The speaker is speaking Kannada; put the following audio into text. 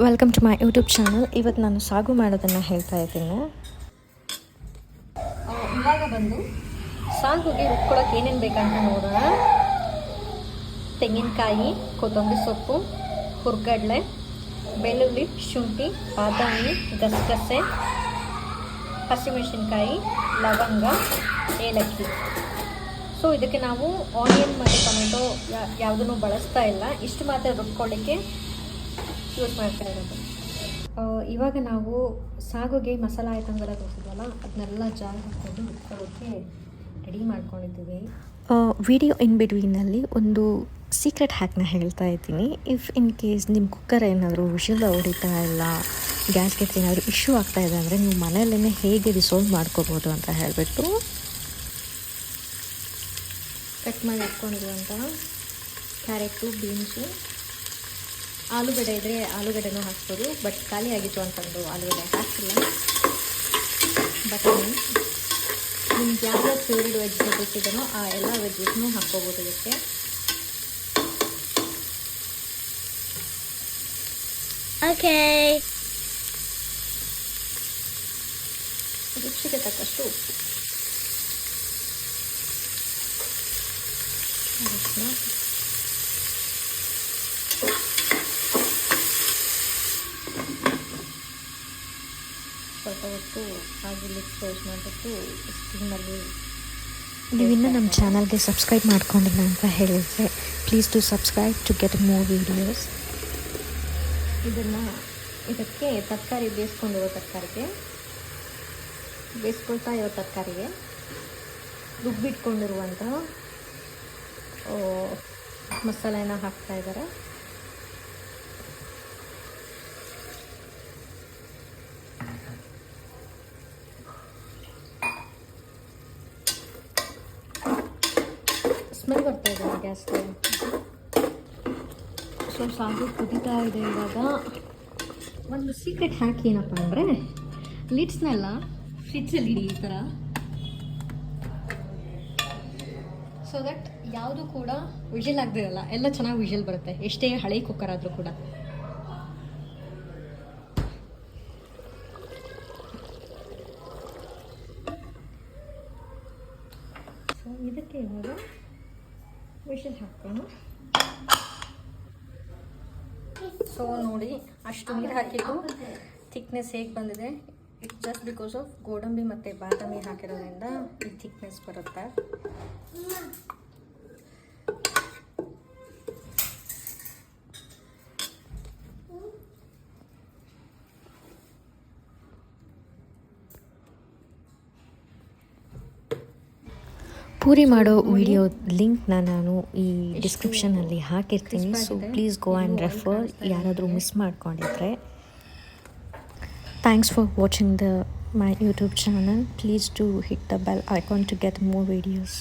Welcome to my YouTube channel. ಇವತ್ತು ನಾನು ಸಾಗು ಮಾಡೋದನ್ನು ಹೇಳ್ತಾ ಇದ್ದೀನಿ. ಇವಾಗ ಬಂದು ಸಾಗುಗೆ ರುಬ್ಕೊಳ್ಳೋಕೆ ಏನೇನು ಬೇಕಂತ ನೋಡೋಣ. ತೆಂಗಿನಕಾಯಿ, ಕೊತ್ತಂಬರಿ ಸೊಪ್ಪು, ಹುರ್ಗಡ್ಲೆ, ಬೆಳ್ಳುಳ್ಳಿ, ಶುಂಠಿ, ಬಾದಾಮಿ, ಗಸಗಸೆ, ಹಸಿಮೆಣಸಿನ್ಕಾಯಿ, ಲವಂಗ, ಏಲಕ್ಕಿ. ಸೊ ಇದಕ್ಕೆ ನಾವು ಆನಿಯನ್ ಮತ್ತು ಟೊಮೆಟೊ ಯಾವುದನ್ನು ಬಳಸ್ತಾ ಇಲ್ಲ. ಇಷ್ಟು ಮಾತ್ರ ರುಬ್ಕೊಳ್ಳಿಕ್ಕೆ ಯೂಸ್ ಮಾಡ್ತಾ ಇರೋದು. ಇವಾಗ ನಾವು ಸಾಗುಗೆ ಮಸಾಲ ಐಟಮ್ಗಳ ತೋರಿಸಿದ್ವಲ್ಲ, ಅದನ್ನೆಲ್ಲ ಜಾರ್ ಹಾಕ್ಕೊಂಡು ರುಬ್ಕೊಳ್ಳೋಕ್ಕೆ ರೆಡಿ ಮಾಡ್ಕೊಂಡಿದ್ದೀವಿ. ವಿಡಿಯೋ ಇನ್ ಬಿಟ್ವೀನಲ್ಲಿ ಒಂದು ಸೀಕ್ರೆಟ್ ಹ್ಯಾಕ್ನ ಹೇಳ್ತಾ ಇದ್ದೀನಿ. ಇಫ್ ಇನ್ ಕೇಸ್ ನಿಮ್ಮ ಕುಕ್ಕರ್ ಏನಾದರೂ ವಿಷಲ್ ಹೊಡಿತಾ ಇಲ್ಲ, ಗ್ಯಾಸ್ಗೆ ಏನಾದರೂ ಇಶ್ಯೂ ಆಗ್ತಾ ಇದೆ ಅಂದರೆ ನೀವು ಮನೆಯಲ್ಲೇ ಹೇಗೆ ರಿಸಾಲ್ವ್ ಮಾಡ್ಕೋಬೋದು ಅಂತ ಹೇಳಿಬಿಟ್ಟು ಕಟ್ ಮಾಡಿ ಇಟ್ಕೊಂಡಿರುವಂಥ ಕ್ಯಾರೆಟು, ಬೀನ್ಸು, ಆಲೂಗಡ್ಡೆ ಇದ್ದರೆ ಆಲೂಗಡ್ಡೆನೂ ಹಾಕ್ಬೋದು. ಬಟ್ ಖಾಲಿ ಆಗಿತ್ತು ಅಂತಂದು ಆಲೂಗಡ್ಡೆ ಹಾಕಿಲ್ಲ. ಬಟಾಣಿ, ನಿಮ್ಗೆ ಯಾವ್ಯಾವ ಫೇವ್ರೆಟ್ ವೆಜಿಟೇಬಲ್ಸ್ ಇದೆಯೋ ಆ ಎಲ್ಲ ವೆಜ್ಜಸ್ನೂ ಹಾಕ್ಕೋಬೋದು ಇದಕ್ಕೆ. ಓಕೆ, ರುಚಿಗೆ ತಕ್ಕಷ್ಟು ಉಪ್ಪು, ಅರಿಶಿನ, ಸ್ವಲ್ಪ ಹೊತ್ತು ಹಾಗೆ ಕ್ಲೋಸ್ ಮಾಡಿಬಿಟ್ಟು ಸ್ಟೀಮಲ್ಲಿ. ನೀವಿನ್ನೂ ನಮ್ಮ ಚಾನಲ್ಗೆ ಸಬ್ಸ್ಕ್ರೈಬ್ ಮಾಡ್ಕೊಂಡಿಲ್ಲ ಅಂತ ಹೇಳಿದರೆ please to subscribe to get more videos. ಇದಕ್ಕೆ ತರಕಾರಿ ಬೇಯಿಸ್ಕೊಳ್ತಾ ಇರೋ ತರಕಾರಿಗೆ ರುಬ್ಬಿಟ್ಕೊಂಡಿರುವಂಥ ಮಸಾಲೆನ ಹಾಕ್ತಾ ಇದ್ದಾರೆ. ಸ್ಮೆಲ್ ಬರ್ತಾ ಇದೆ ಗ್ಯಾಸ್ಗೆ. ಸೊ ಸಾಗು ಕುದೀತಾ ಇದೆ. ಇವಾಗ ಒಂದು ಸೀಕ್ರೆಟ್ ಹ್ಯಾಕ್ ಏನಪ್ಪ ಅಂದರೆ, ಲಿಡ್ಸ್ನೆಲ್ಲ ಫ್ರಿಡ್ಜಲ್ಲಿ ಇಡಿ ಈ ಥರ, ಸೊ ದಟ್ ಯಾವುದು ಕೂಡ ವಿಷಲ್ ಆಗದಿರಲ್ಲ, ಎಲ್ಲ ಚೆನ್ನಾಗಿ ವಿಷಲ್ ಬರುತ್ತೆ, ಎಷ್ಟೇ ಹಳೆ ಕುಕ್ಕರ್ ಆದರೂ ಕೂಡ. ಸೊ ಇದಕ್ಕೆ ಇವಾಗ ವಿಷಲ್ ಹಾಕ್ತೀನಿ. ಸೊ ನೋಡಿ, ಅಷ್ಟು ನೀರು ಹಾಕಿದ್ದು ಥಿಕ್ನೆಸ್ ಹೇಗೆ ಬಂದಿದೆ. ಇಟ್ಸ್ ಜಸ್ಟ್ ಬಿಕಾಸ್ ಆಫ್ ಗೋಡಂಬಿ ಮತ್ತು ಬಾದಾಮಿ ಹಾಕಿರೋದ್ರಿಂದ ಈ ಥಿಕ್ನೆಸ್ ಬರುತ್ತೆ. ಪೂರಿ ಮಾಡೋ ವಿಡಿಯೋ ಲಿಂಕ್ನ ನಾನು ಈ ಡಿಸ್ಕ್ರಿಪ್ಷನಲ್ಲಿ ಹಾಕಿರ್ತೀನಿ. So please go and refer, ಯಾರಾದರೂ ಮಿಸ್ ಮಾಡ್ಕೊಂಡಿದ್ರೆ. Thanks for watching my YouTube channel. Please to hit the bell icon to get more videos.